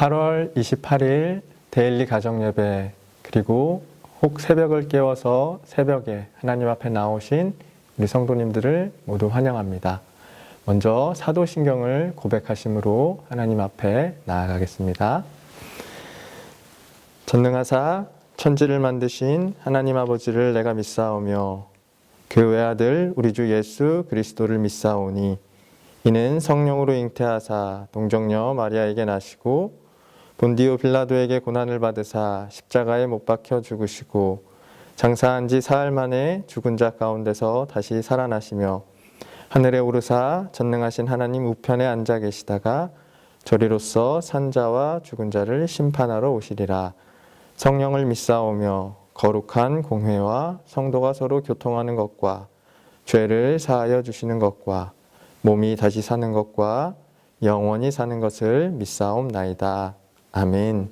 8월 28일 데일리 가정예배, 그리고 혹 새벽을 깨워서 새벽에 하나님 앞에 나오신 우리 성도님들을 모두 환영합니다. 먼저 사도신경을 고백하심으로 하나님 앞에 나아가겠습니다. 전능하사 천지를 만드신 하나님 아버지를 내가 믿사오며 그 외아들 우리 주 예수 그리스도를 믿사오니 이는 성령으로 잉태하사 동정녀 마리아에게 나시고 본디오 빌라도에게 고난을 받으사 십자가에 못 박혀 죽으시고 장사한 지 사흘 만에 죽은 자 가운데서 다시 살아나시며 하늘에 오르사 전능하신 하나님 우편에 앉아 계시다가 저리로서 산 자와 죽은 자를 심판하러 오시리라. 성령을 믿사오며 거룩한 공회와 성도가 서로 교통하는 것과 죄를 사하여 주시는 것과 몸이 다시 사는 것과 영원히 사는 것을 믿사옵나이다. 아멘.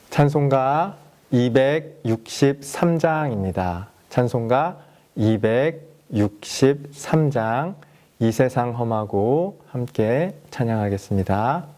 찬송가 263장입니다. 찬송가 263장 이 세상 험하고 함께 찬양하겠습니다.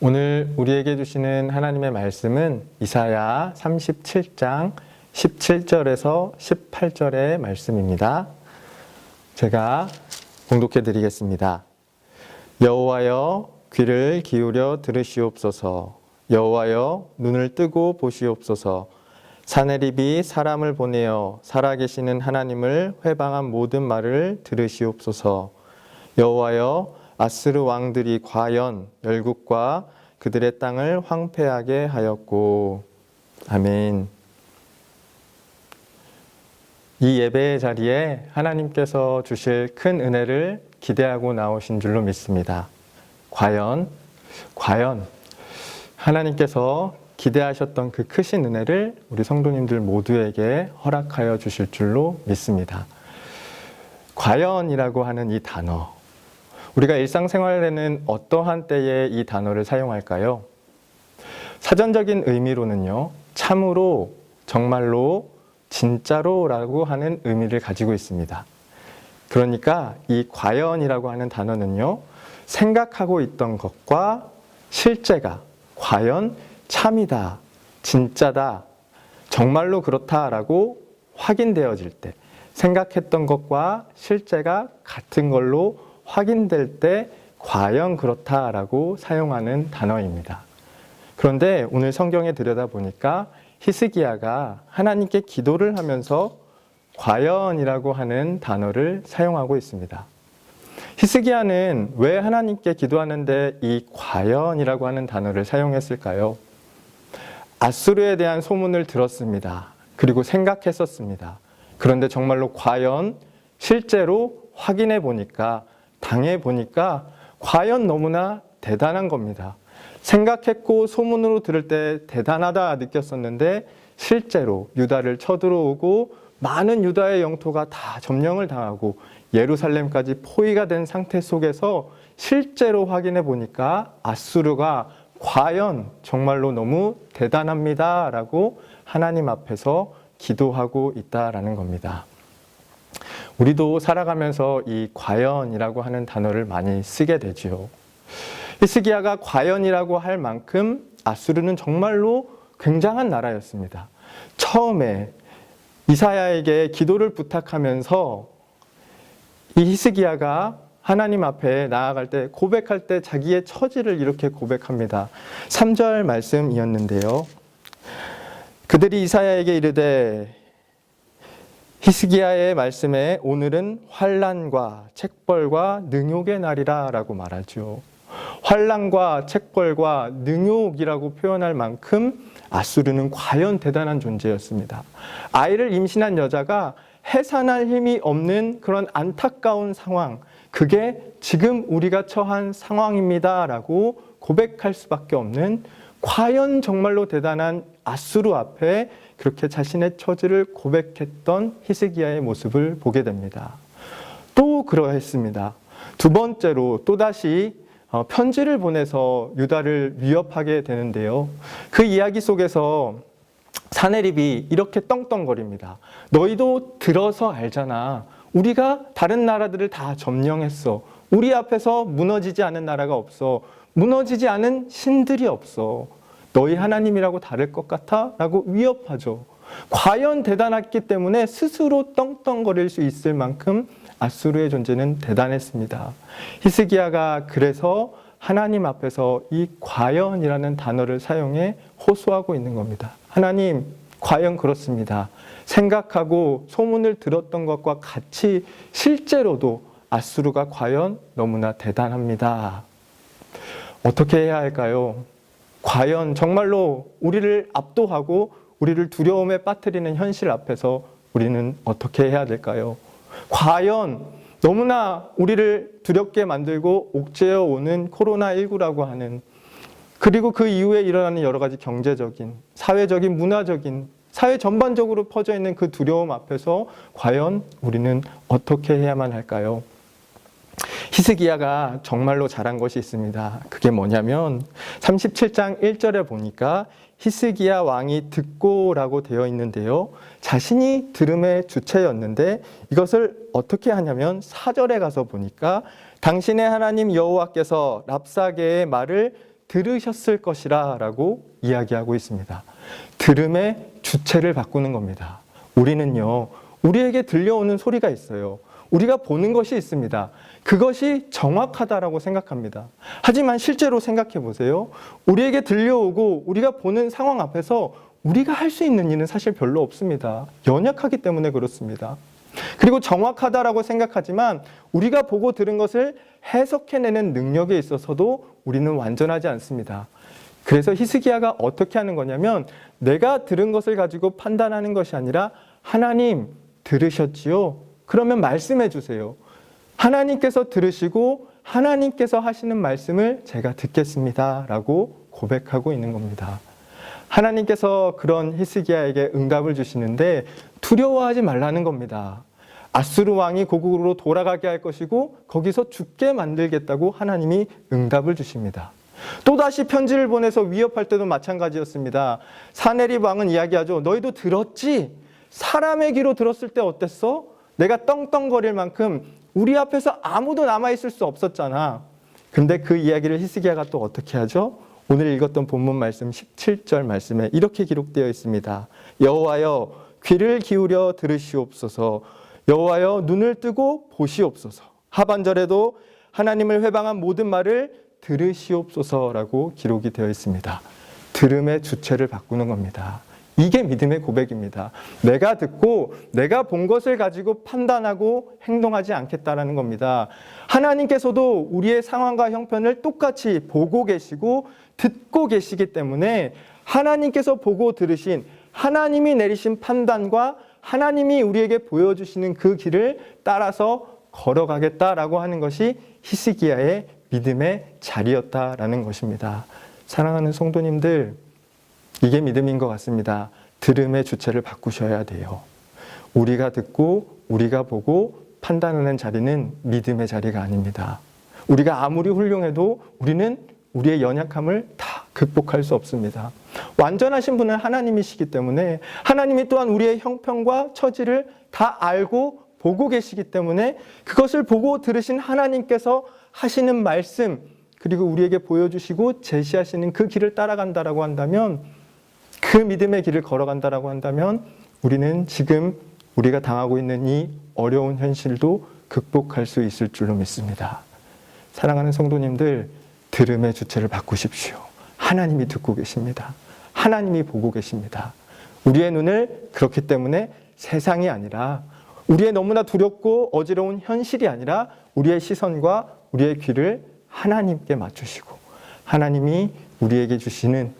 오늘 우리에게 주시는 하나님의 말씀은 이사야 37장 17절에서 18절의 말씀입니다. 제가 봉독해 드리겠습니다. 여호와여 귀를 기울여 들으시옵소서. 여호와여 눈을 뜨고 보시옵소서. 사내립이 사람을 보내어 살아계시는 하나님을 회방한 모든 말을 들으시옵소서. 여호와여 아스르 왕들이 과연 열국과 그들의 땅을 황폐하게 하였고. 아멘. 이 예배의 자리에 하나님께서 주실 큰 은혜를 기대하고 나오신 줄로 믿습니다. 과연 하나님께서 기대하셨던 그 크신 은혜를 우리 성도님들 모두에게 허락하여 주실 줄로 믿습니다. 과연이라고 하는 이 단어, 우리가 일상생활에는 어떠한 때에 이 단어를 사용할까요? 사전적인 의미로는요, 참으로, 정말로, 진짜로라고 하는 의미를 가지고 있습니다. 그러니까 이 과연이라고 하는 단어는요, 생각하고 있던 것과 실제가 과연 참이다, 진짜다, 정말로 그렇다라고 확인되어질 때, 생각했던 것과 실제가 같은 걸로 확인될 때 과연 그렇다라고 사용하는 단어입니다. 그런데 오늘 성경에 들여다보니까 히스기야가 하나님께 기도를 하면서 과연이라고 하는 단어를 사용하고 있습니다. 히스기야는 왜 하나님께 기도하는데 이 과연이라고 하는 단어를 사용했을까요? 아수르에 대한 소문을 들었습니다. 그리고 생각했었습니다. 그런데 정말로 과연 실제로 확인해 보니까, 당해 보니까 과연 너무나 대단한 겁니다. 생각했고 소문으로 들을 때 대단하다 느꼈었는데 실제로 유다를 쳐들어오고 많은 유다의 영토가 다 점령을 당하고 예루살렘까지 포위가 된 상태 속에서 실제로 확인해 보니까 아수르가 과연 정말로 너무 대단합니다 라고 하나님 앞에서 기도하고 있다라는 겁니다. 우리도 살아가면서 이 과연이라고 하는 단어를 많이 쓰게 되지요. 히스기야가 과연이라고 할 만큼 아수르는 정말로 굉장한 나라였습니다. 처음에 이사야에게 기도를 부탁하면서 이 히스기야가 하나님 앞에 나아갈 때, 고백할 때 자기의 처지를 이렇게 고백합니다. 3절 말씀이었는데요. 그들이 이사야에게 이르되 히스기야의 말씀에 오늘은 환난과 책벌과 능욕의 날이라 라고 말하죠. 환난과 책벌과 능욕이라고 표현할 만큼 아수르는 과연 대단한 존재였습니다. 아이를 임신한 여자가 해산할 힘이 없는 그런 안타까운 상황, 그게 지금 우리가 처한 상황입니다 라고 고백할 수밖에 없는, 과연 정말로 대단한 아수르 앞에 그렇게 자신의 처지를 고백했던 히스기야의 모습을 보게 됩니다. 또 그러했습니다. 두 번째로 또다시 편지를 보내서 유다를 위협하게 되는데요. 그 이야기 속에서 사네립이 이렇게 떵떵거립니다. 너희도 들어서 알잖아. 우리가 다른 나라들을 다 점령했어. 우리 앞에서 무너지지 않은 나라가 없어. 무너지지 않은 신들이 없어. 너희 하나님이라고 다를 것 같아? 라고 위협하죠. 과연 대단했기 때문에 스스로 떵떵거릴 수 있을 만큼 아수르의 존재는 대단했습니다. 히스기야가 그래서 하나님 앞에서 이 과연이라는 단어를 사용해 호소하고 있는 겁니다. 하나님, 과연 그렇습니다. 생각하고 소문을 들었던 것과 같이 실제로도 아수르가 과연 너무나 대단합니다. 어떻게 해야 할까요? 과연 정말로 우리를 압도하고 우리를 두려움에 빠뜨리는 현실 앞에서 우리는 어떻게 해야 될까요? 과연 너무나 우리를 두렵게 만들고 옥죄어 오는 코로나19라고 하는, 그리고 그 이후에 일어나는 여러 가지 경제적인, 사회적인, 문화적인, 사회 전반적으로 퍼져 있는 그 두려움 앞에서 과연 우리는 어떻게 해야만 할까요? 히스기야가 정말로 잘한 것이 있습니다. 그게 뭐냐면 37장 1절에 보니까 히스기야 왕이 듣고라고 되어 있는데요. 자신이 들음의 주체였는데 이것을 어떻게 하냐면 4절에 가서 보니까 당신의 하나님 여호와께서 랍사게의 말을 들으셨을 것이라 라고 이야기하고 있습니다. 들음의 주체를 바꾸는 겁니다. 우리는요, 우리에게 들려오는 소리가 있어요. 우리가 보는 것이 있습니다. 그것이 정확하다라고 생각합니다. 하지만 실제로 생각해 보세요. 우리에게 들려오고 우리가 보는 상황 앞에서 우리가 할 수 있는 일은 사실 별로 없습니다. 연약하기 때문에 그렇습니다. 그리고 정확하다라고 생각하지만 우리가 보고 들은 것을 해석해내는 능력에 있어서도 우리는 완전하지 않습니다. 그래서 히스기야가 어떻게 하는 거냐면 내가 들은 것을 가지고 판단하는 것이 아니라 하나님 들으셨지요? 그러면 말씀해 주세요. 하나님께서 들으시고 하나님께서 하시는 말씀을 제가 듣겠습니다 라고 고백하고 있는 겁니다. 하나님께서 그런 히스기야에게 응답을 주시는데 두려워하지 말라는 겁니다. 아수르 왕이 고국으로 돌아가게 할 것이고 거기서 죽게 만들겠다고 하나님이 응답을 주십니다. 또다시 편지를 보내서 위협할 때도 마찬가지였습니다. 사네립 왕은 이야기하죠. 너희도 들었지? 사람의 귀로 들었을 때 어땠어? 내가 떵떵거릴 만큼 우리 앞에서 아무도 남아있을 수 없었잖아. 근데 그 이야기를 히스기야가 또 어떻게 하죠? 오늘 읽었던 본문 말씀 17절 말씀에 이렇게 기록되어 있습니다. 여호와여 귀를 기울여 들으시옵소서. 여호와여 눈을 뜨고 보시옵소서. 하반절에도 하나님을 회방한 모든 말을 들으시옵소서라고 기록이 되어 있습니다. 들음의 주체를 바꾸는 겁니다. 이게 믿음의 고백입니다. 내가 듣고 내가 본 것을 가지고 판단하고 행동하지 않겠다라는 겁니다. 하나님께서도 우리의 상황과 형편을 똑같이 보고 계시고 듣고 계시기 때문에 하나님께서 보고 들으신 하나님이 내리신 판단과 하나님이 우리에게 보여주시는 그 길을 따라서 걸어가겠다라고 하는 것이 히스기야의 믿음의 자리였다라는 것입니다. 사랑하는 성도님들, 이게 믿음인 것 같습니다. 들음의 주체를 바꾸셔야 돼요. 우리가 듣고 우리가 보고 판단하는 자리는 믿음의 자리가 아닙니다. 우리가 아무리 훌륭해도 우리는 우리의 연약함을 다 극복할 수 없습니다. 완전하신 분은 하나님이시기 때문에 하나님이 또한 우리의 형편과 처지를 다 알고 보고 계시기 때문에 그것을 보고 들으신 하나님께서 하시는 말씀 그리고 우리에게 보여주시고 제시하시는 그 길을 따라간다라고 한다면 그 믿음의 길을 걸어간다라고 한다면 우리는 지금 우리가 당하고 있는 이 어려운 현실도 극복할 수 있을 줄로 믿습니다. 사랑하는 성도님들, 들음의 주체를 바꾸십시오. 하나님이 듣고 계십니다. 하나님이 보고 계십니다. 우리의 눈을 그렇기 때문에 세상이 아니라 우리의 너무나 두렵고 어지러운 현실이 아니라 우리의 시선과 우리의 귀를 하나님께 맞추시고 하나님이 우리에게 주시는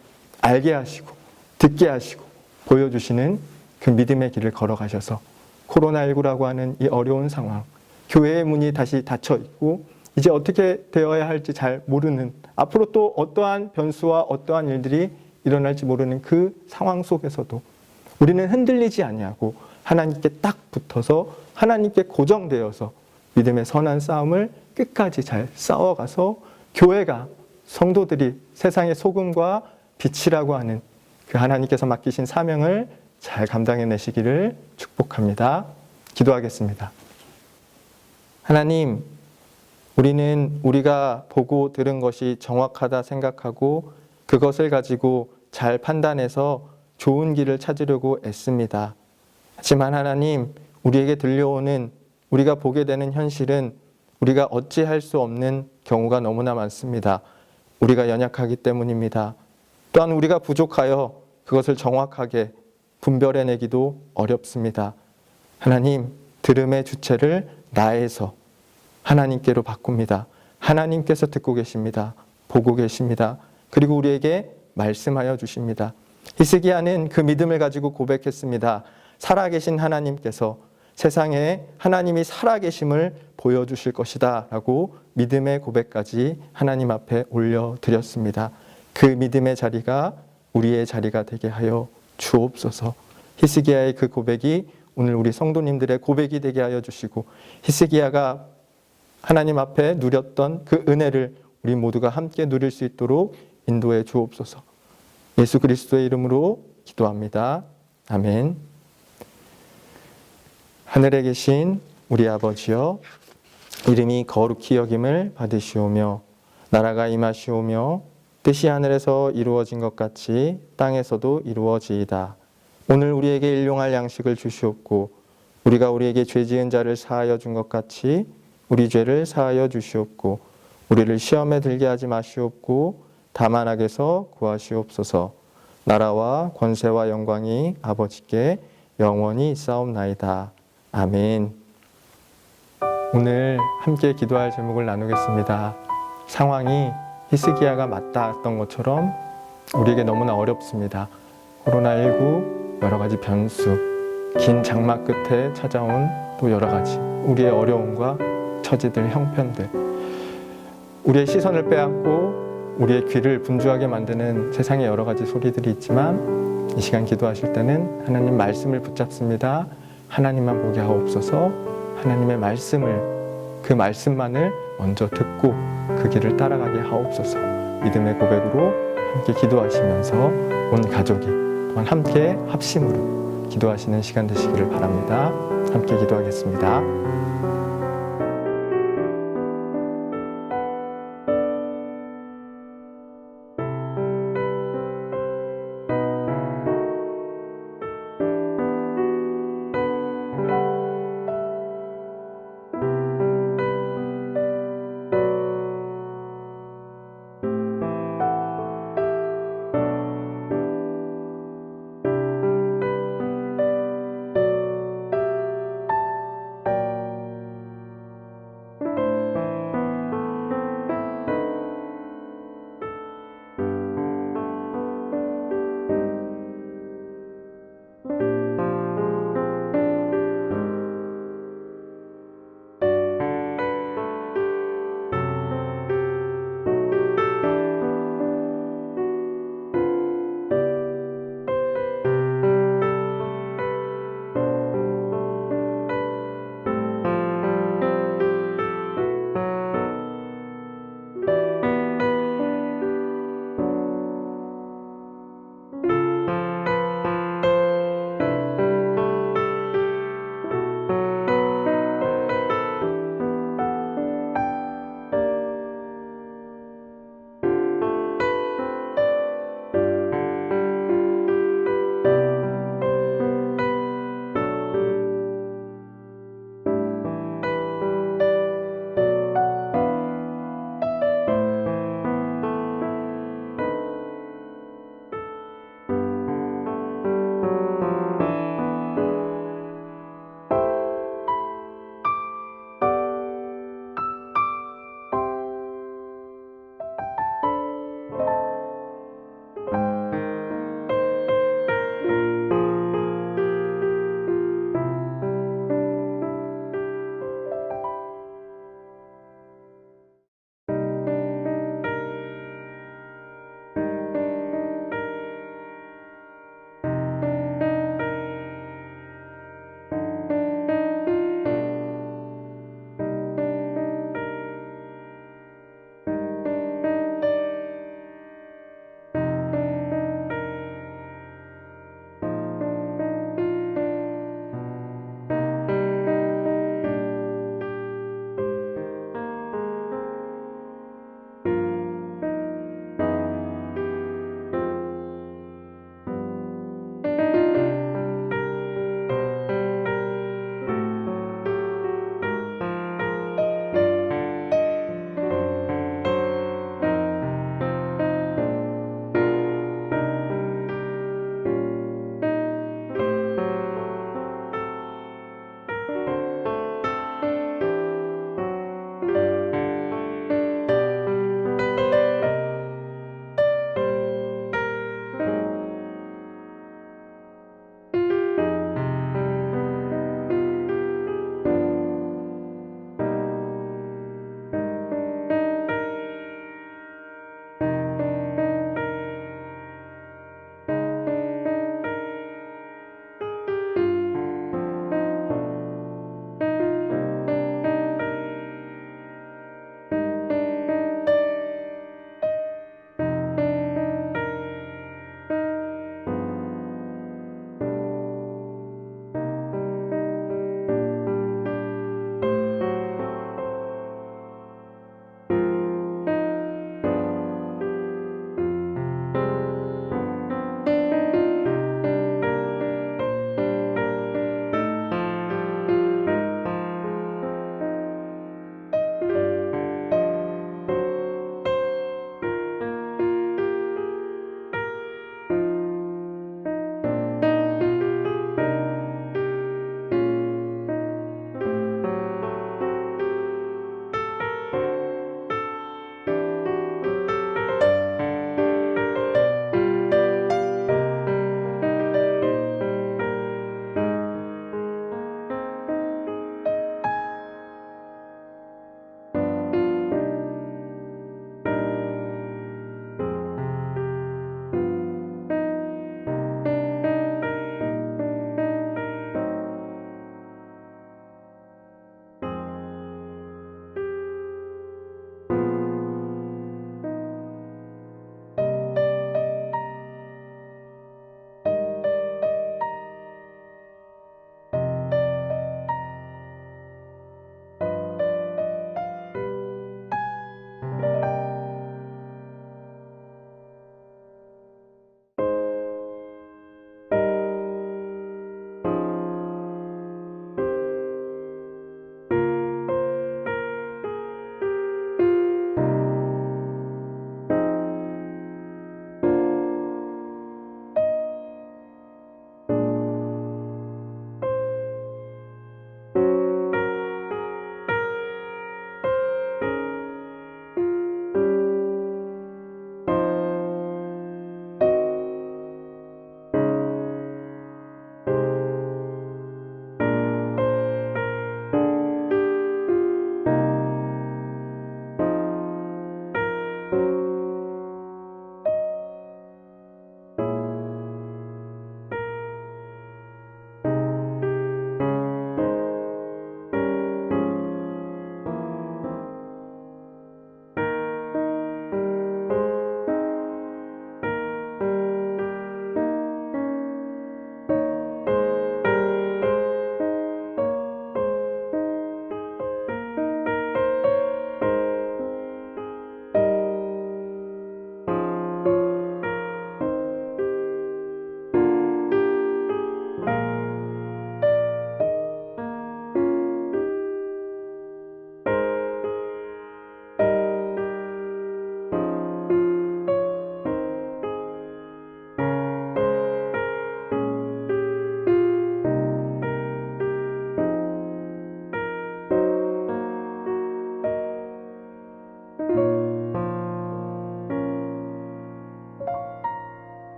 알게 하시고 듣게 하시고 보여주시는 그 믿음의 길을 걸어가셔서 코로나19라고 하는 이 어려운 상황, 교회의 문이 다시 닫혀 있고 이제 어떻게 되어야 할지 잘 모르는, 앞으로 또 어떠한 변수와 어떠한 일들이 일어날지 모르는 그 상황 속에서도 우리는 흔들리지 아니하고 하나님께 딱 붙어서 하나님께 고정되어서 믿음의 선한 싸움을 끝까지 잘 싸워가서 교회가, 성도들이 세상의 소금과 빛이라고 하는 그 하나님께서 맡기신 사명을 잘 감당해내시기를 축복합니다. 기도하겠습니다. 하나님, 우리는 우리가 보고 들은 것이 정확하다 생각하고 그것을 가지고 잘 판단해서 좋은 길을 찾으려고 애씁니다. 하지만 하나님, 우리에게 들려오는, 우리가 보게 되는 현실은 우리가 어찌할 수 없는 경우가 너무나 많습니다. 우리가 연약하기 때문입니다. 또한 우리가 부족하여 그것을 정확하게 분별해내기도 어렵습니다. 하나님, 들음의 주체를 나에서 하나님께로 바꿉니다. 하나님께서 듣고 계십니다. 보고 계십니다. 그리고 우리에게 말씀하여 주십니다. 히스기야는 그 믿음을 가지고 고백했습니다. 살아계신 하나님께서 세상에 하나님이 살아계심을 보여주실 것이다 라고 믿음의 고백까지 하나님 앞에 올려드렸습니다. 그 믿음의 자리가 우리의 자리가 되게 하여 주옵소서. 히스기야의 그 고백이 오늘 우리 성도님들의 고백이 되게 하여 주시고 히스기야가 하나님 앞에 누렸던 그 은혜를 우리 모두가 함께 누릴 수 있도록 인도해 주옵소서. 예수 그리스도의 이름으로 기도합니다. 아멘. 하늘에 계신 우리 아버지여, 이름이 거룩히 여김을 받으시오며 나라가 임하시오며 뜻이 하늘에서 이루어진 것 같이 땅에서도 이루어지이다. 오늘 우리에게 일용할 양식을 주시옵고 우리가 우리에게 죄 지은 자를 사하여 준 것 같이 우리 죄를 사하여 주시옵고 우리를 시험에 들게 하지 마시옵고 다만 악에서 구하시옵소서. 나라와 권세와 영광이 아버지께 영원히 있사옵나이다. 아멘. 오늘 함께 기도할 제목을 나누겠습니다. 상황이 히스기야가 맞닿았던 것처럼 우리에게 너무나 어렵습니다. 코로나19, 여러 가지 변수, 긴 장마 끝에 찾아온 또 여러 가지 우리의 어려움과 처지들, 형편들, 우리의 시선을 빼앗고 우리의 귀를 분주하게 만드는 세상의 여러 가지 소리들이 있지만 이 시간 기도하실 때는 하나님 말씀을 붙잡습니다. 하나님만 보게 하옵소서. 하나님의 말씀을, 그 말씀만을 먼저 듣고 그 길을 따라가게 하옵소서. 믿음의 고백으로 함께 기도하시면서 온 가족이 또한 함께 합심으로 기도하시는 시간 되시기를 바랍니다. 함께 기도하겠습니다.